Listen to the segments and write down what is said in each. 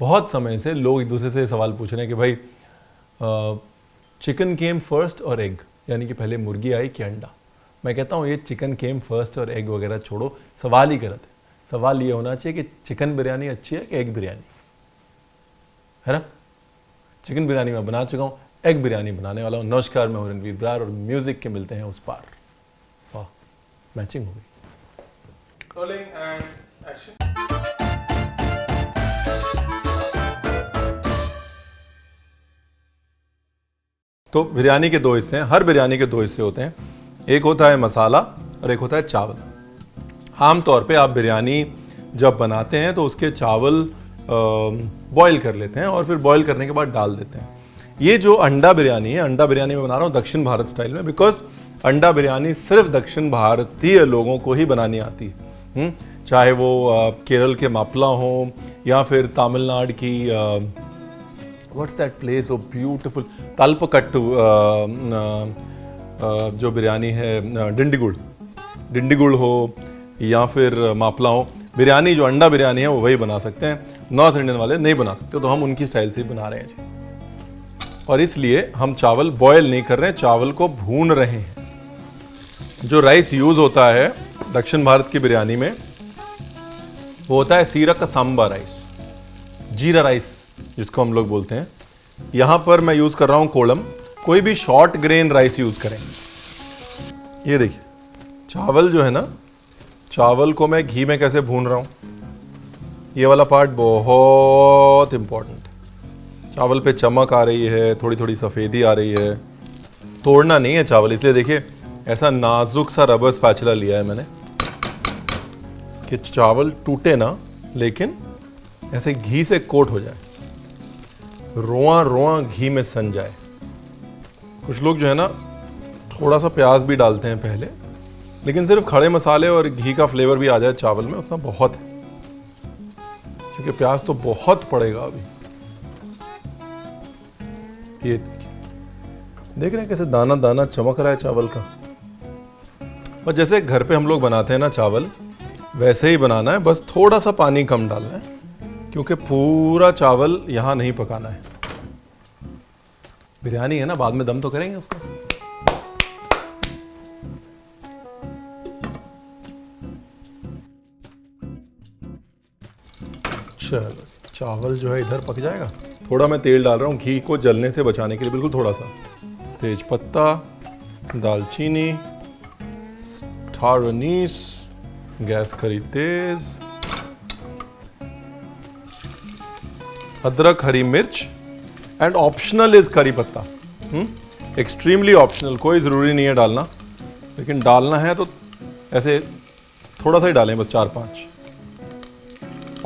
बहुत समय से लोग एक दूसरे से सवाल पूछ रहे हैं कि भाई चिकन केम फर्स्ट और एग, यानी कि पहले मुर्गी आई कि अंडा। मैं कहता हूँ ये चिकन केम फर्स्ट और एग वगैरह छोड़ो, सवाल ही गलत है। सवाल ये होना चाहिए कि चिकन बिरयानी अच्छी है कि एग बिरयानी, है ना। चिकन बिरयानी मैं बना चुका हूँ, एग बिरयानी बनाने वाला हूँ। नमस्कार, मैं हूं रणवीर बरार और म्यूजिक के मिलते हैं उस पार। वाह, मैचिंग हो गई। Rolling and action. तो बिरयानी के दो हिस्से हैं, हर बिरयानी के दो हिस्से होते हैं। एक होता है मसाला और एक होता है चावल। आमतौर पे आप बिरयानी जब बनाते हैं तो उसके चावल बॉईल कर लेते हैं और फिर बॉईल करने के बाद डाल देते हैं। ये जो अंडा बिरयानी है, अंडा बिरयानी मैं बना रहा हूँ दक्षिण भारत स्टाइल में, बिकॉज अंडा बिरयानी सिर्फ दक्षिण भारतीय लोगों को ही बनानी आती है। चाहे वो केरल के मापला हो या फिर तमिलनाडु की what's that place so beautiful, Thalappakatti जो बिरयानी है, डिंडीगुड़ हो या फिर मापला हो। बिरयानी जो अंडा बिरयानी है वो वही बना सकते हैं, नॉर्थ इंडियन वाले नहीं बना सकते, तो हम उनकी स्टाइल से ही बना रहे हैं जी। और इसलिए हम चावल बॉयल नहीं कर रहे हैं, चावल को भून रहे हैं। जो राइस यूज होता है दक्षिण भारत की बिरयानी में वो होता है सीरक सांबा राइस, जीरा राइस जिसको हम लोग बोलते हैं। यहां पर मैं यूज कर रहा हूं कोलम। कोई भी शॉर्ट ग्रेन राइस यूज करें। ये देखिए चावल जो है ना, चावल को मैं घी में कैसे भून रहा हूं, ये वाला पार्ट बहुत इंपॉर्टेंट। चावल पे चमक आ रही है, थोड़ी थोड़ी सफेदी आ रही है। तोड़ना नहीं है चावल, इसलिए देखिए ऐसा नाजुक सा रबर स्पैचुला लिया है मैंने कि चावल टूटे ना, लेकिन ऐसे घी से कोट हो जाए, रोआ रोआ घी में सन जाए। कुछ लोग जो है ना थोड़ा सा प्याज भी डालते हैं पहले, लेकिन सिर्फ खड़े मसाले और घी का फ्लेवर भी आ जाए चावल में उतना बहुत है, क्योंकि प्याज तो बहुत पड़ेगा अभी। ये देख रहे हैं कैसे दाना दाना चमक रहा है चावल का। और जैसे घर पे हम लोग बनाते हैं ना चावल, वैसे ही बनाना है, बस थोड़ा सा पानी कम डालना है, क्योंकि पूरा चावल यहां नहीं पकाना है। बिरयानी है ना, बाद में दम तो करेंगे उसको। चलो चावल जो है इधर पक जाएगा। थोड़ा मैं तेल डाल रहा हूँ घी को जलने से बचाने के लिए, बिल्कुल थोड़ा सा। तेज पत्ता, दालचीनी, स्टार अनीस, गैस करी तेज, अदरक, हरी मिर्च, एंड ऑप्शनल इज करी पत्ता। एक्सट्रीमली ऑप्शनल, कोई ज़रूरी नहीं है डालना, लेकिन डालना है तो ऐसे थोड़ा सा ही डालें, बस 4-5।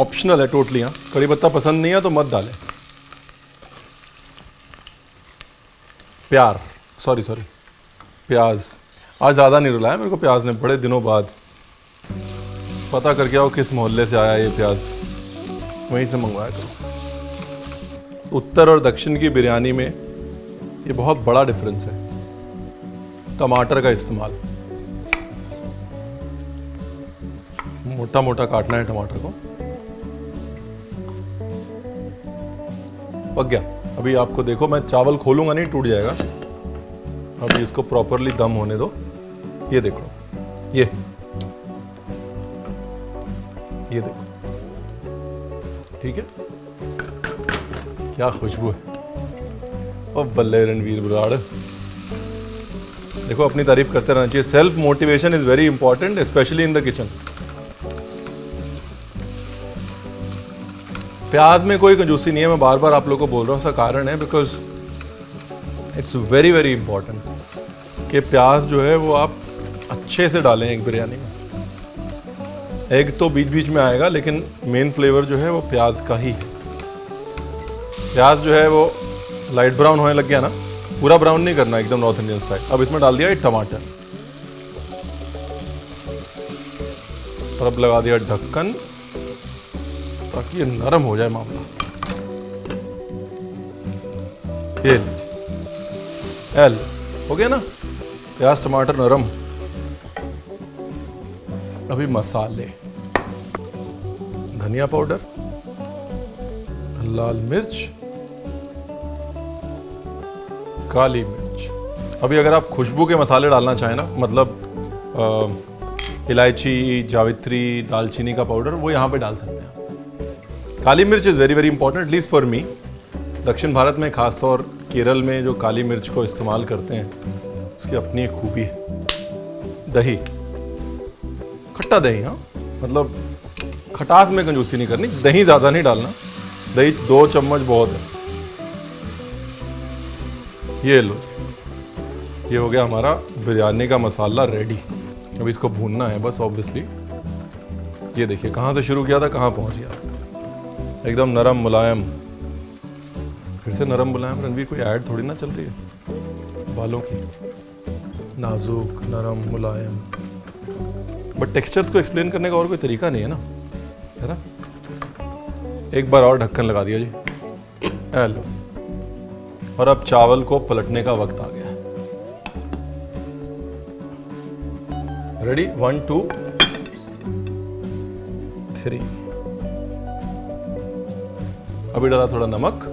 ऑप्शनल है टोटली। हाँ, करी पत्ता पसंद नहीं है तो मत डालें। प्याज आज ज़्यादा नहीं रुलाया मेरे को प्याज ने, बड़े दिनों बाद। पता करके आओ किस मोहल्ले से आया ये प्याज, वहीं से मंगवाया करो। उत्तर और दक्षिण की बिरयानी में ये बहुत बड़ा डिफरेंस है, टमाटर का इस्तेमाल। मोटा मोटा काटना है टमाटर को। पक गया। अभी आपको देखो, मैं चावल खोलूंगा नहीं, टूट जाएगा। अभी इसको प्रॉपरली दम होने दो। ये देखो, ये देखो, ठीक है, क्या खुशबू है। और बल्ले रणवीर बराड़, देखो अपनी तारीफ करते रहना चाहिए। Self motivation is very important, specially in the kitchen. प्याज में कोई कंजूसी नहीं है, मैं बार बार आप लोगों को बोल रहा हूँ। उसका कारण है because it's very very important कि प्याज जो है वो आप अच्छे से डालें एक बिरयानी में। एग तो बीच बीच में आएगा, लेकिन मेन फ्लेवर जो है वो प्याज का ही है। प्याज जो है वो लाइट ब्राउन होने लग गया ना, पूरा ब्राउन नहीं करना, एकदम नॉर्थ इंडियन स्टाइल। अब इसमें डाल दिया ये टमाटर और अब लगा दिया ढक्कन ताकि ये नरम हो जाए मामला। ये लीजिए, एल हो गया ना, प्याज टमाटर नरम। अभी मसाले, धनिया पाउडर, लाल मिर्च, काली मिर्च। अभी अगर आप खुशबू के मसाले डालना चाहें ना, मतलब इलायची, जावित्री, दालचीनी का पाउडर, वो यहाँ पे डाल सकते हैं। काली मिर्च is very very important, at least for me. दक्षिण भारत में खासतौर केरल में जो काली मिर्च को इस्तेमाल करते हैं, उसकी अपनी एक खूबी है। दही, खट्टा दही, हाँ, मतलब खटास में कंजूसी नहीं करनी, दही ज़्यादा नहीं डालना, दही 2 चम्मच बहुत है। ये लो, ये हो गया हमारा बिरयानी का मसाला रेडी। अब इसको भूनना है बस, ऑब्वियसली। ये देखिए कहाँ से शुरू किया था, कहाँ पहुँच गया। एकदम नरम मुलायम, फिर से नरम मुलायम। रणवीर, कोई ऐड थोड़ी ना चल रही है बालों की। नाजुक, नरम, मुलायम। बट टेक्सचर्स को एक्सप्लेन करने का और कोई तरीका नहीं है ना, है ना। एक बार और ढक्कन लगा दिया जी, हेलो। और अब चावल को पलटने का वक्त आ गया है। रेडी, 1 2 3। अभी डाला थोड़ा नमक,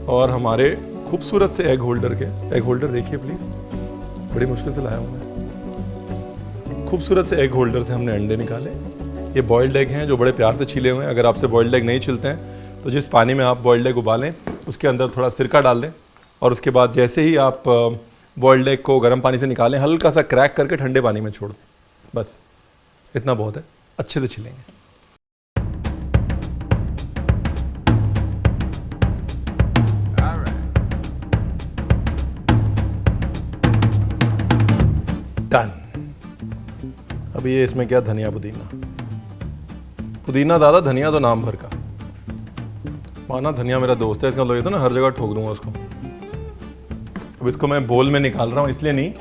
और हमारे खूबसूरत से एग होल्डर के, एग होल्डर देखिए प्लीज, बड़ी मुश्किल से लाया हूं मैं। खूबसूरत से एग होल्डर से हमने अंडे निकाले। ये बॉइल्ड एग हैं जो बड़े प्यार से छीले हुए हैं। अगर आपसे बॉइल्ड एग नहीं छिलते हैं तो जिस पानी में आप बॉइल्ड एग उबालें उसके अंदर थोड़ा सिरका डाल दें, और उसके बाद जैसे ही आप बॉइल्ड एग को गर्म पानी से निकालें, हल्का सा क्रैक करके ठंडे पानी में छोड़ दें। बस इतना बहुत है, अच्छे से छिलेंगे। डन। अभी ये इसमें क्या, धनिया पुदीना, पुदीना ज़्यादा, धनिया तो नाम भर का। माना धनिया मेरा दोस्त है, इसका मतलब ये तो ना हर जगह ठोक दूंगा उसको। अब इसको मैं बोल में निकाल रहा हूँ, इसलिए नहीं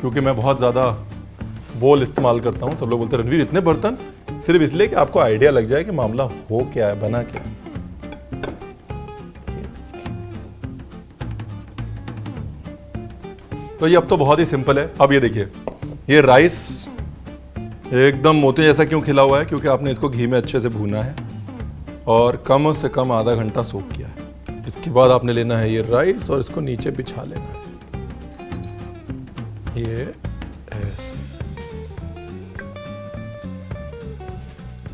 क्योंकि मैं बहुत ज़्यादा बोल इस्तेमाल करता हूँ। सब लोग बोलते हैं रणवीर इतने बर्तन, सिर्फ इसलिए कि आपको आइडिया लग जाए कि मामला हो क्या है, बना क्या है। तो ये अब तो बहुत ही सिंपल है। अब ये देखिए, ये राइस एकदम मोती जैसा क्यों खिला हुआ है, क्योंकि आपने इसको घी में अच्छे से भूना है और कम से कम आधा घंटा सोक किया है। इसके बाद आपने लेना है ये राइस और इसको नीचे बिछा लेना है, ये ऐसे।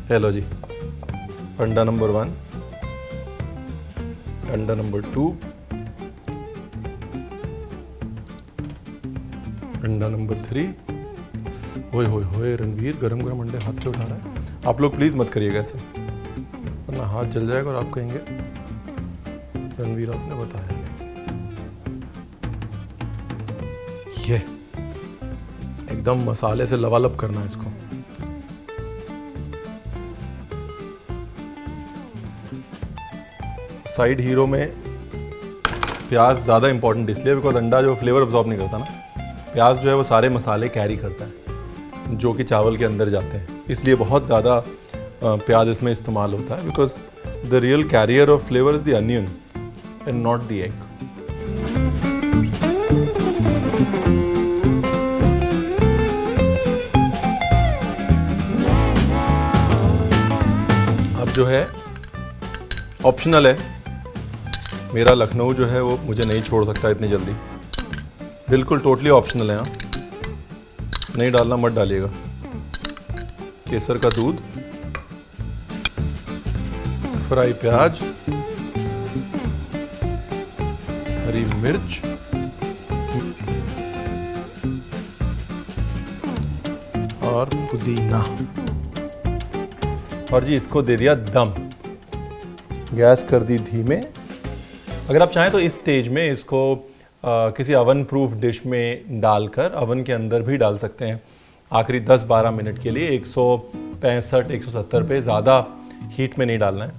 हेलो जी, अंडा नंबर 1, अंडा नंबर 2, अंडा नंबर 3। होए होए होए, रणवीर गरम गरम अंडे हाथ से उठा रहा है। आप लोग प्लीज मत करिएगा ऐसे, वरना हाथ जल जाएगा और आप कहेंगे रणवीर आपने बताया नहीं। ये एकदम मसाले से लबालब करना है इसको। साइड हीरो में प्याज ज़्यादा इंपॉर्टेंट इसलिए बिकॉज अंडा जो फ्लेवर अब्जॉर्ब नहीं करता ना, प्याज जो है वो सारे मसाले कैरी करता है जो कि चावल के अंदर जाते हैं, इसलिए बहुत ज़्यादा प्याज इसमें इस्तेमाल होता है। Because the real carrier of flavour is the onion and not the egg. अब जो है ऑप्शनल है, मेरा लखनऊ जो है वो मुझे नहीं छोड़ सकता इतनी जल्दी, बिल्कुल टोटली ऑप्शनल है। हाँ, नहीं डालना मत डालिएगा। केसर का दूध, फ्राई प्याज, हरी मिर्च, और पुदीना, और जी इसको दे दिया दम। गैस कर दी धीमे। अगर आप चाहें तो इस स्टेज में इसको किसी अवन प्रूफ डिश में डालकर अवन के अंदर भी डाल सकते हैं आखिरी 10-12 मिनट के लिए 165-170 पे, ज़्यादा हीट में नहीं डालना है।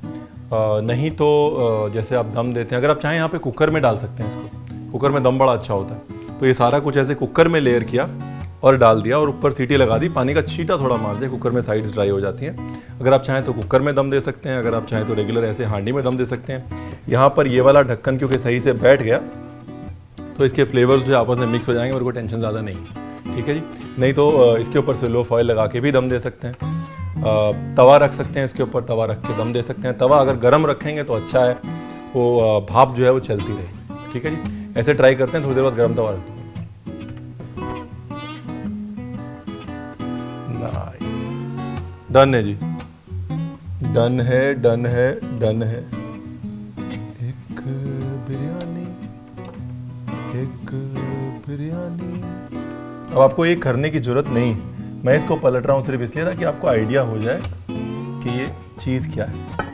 नहीं तो जैसे आप दम देते हैं, अगर आप चाहें यहाँ पे कुकर में डाल सकते हैं इसको, कुकर में दम बड़ा अच्छा होता है। तो ये सारा कुछ ऐसे कुकर में लेयर किया और डाल दिया और ऊपर सीटी लगा दी, पानी का छींटा थोड़ा मार दिया, कुकर में साइड्स ड्राई हो जाती हैं। अगर आप चाहें तो कुकर में दम दे सकते हैं, अगर आप चाहें तो रेगुलर ऐसे हांडी में दम दे सकते हैं। यहाँ पर ये वाला ढक्कन क्योंकि सही से बैठ गया तो इसके फ्लेवर्स जो आपस में मिक्स हो जाएंगे, मेरे को टेंशन ज़्यादा नहीं, ठीक है जी। नहीं तो इसके ऊपर से लो फॉइल लगा के भी दम दे सकते हैं। तवा रख सकते हैं, इसके ऊपर तवा रख के दम दे सकते हैं। तवा अगर गर्म रखेंगे तो अच्छा है, वो भाप जो है वो चलती रहेगी। ठीक है जी, ऐसे ट्राई करते हैं, थोड़ी देर बाद गर्म तवा रख दूँगा। नाइस, डन है जी, डन है, डन है, डन है। एक बिरयानी, एक बिरयानी। अब आपको ये करने की जरूरत नहीं, मैं इसको पलट रहा हूँ सिर्फ इसलिए ताकि आपको आइडिया हो जाए कि ये चीज़ क्या है।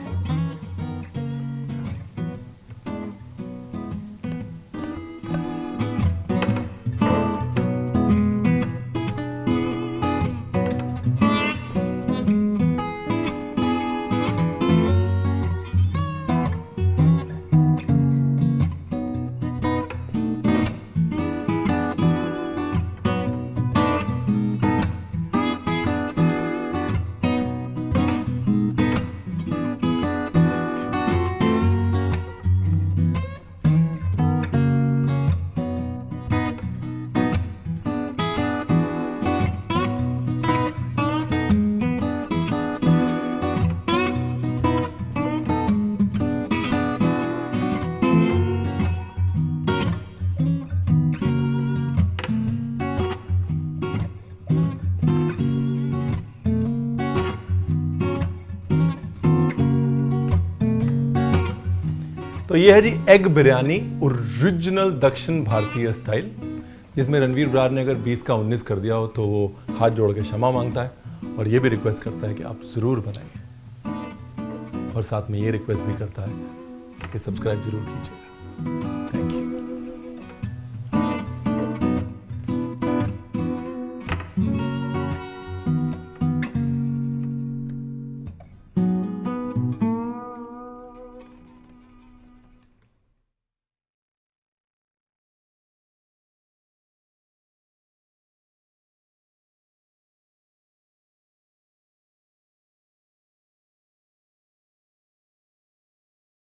तो ये है जी एग बिरयानी, ओरिजिनल दक्षिण भारतीय स्टाइल, जिसमें रणवीर बरार ने अगर 20 का 19 कर दिया हो तो वो हाथ जोड़ के क्षमा मांगता है और ये भी रिक्वेस्ट करता है कि आप ज़रूर बनाइए, और साथ में ये रिक्वेस्ट भी करता है कि सब्सक्राइब ज़रूर कीजिएगा। Thank you.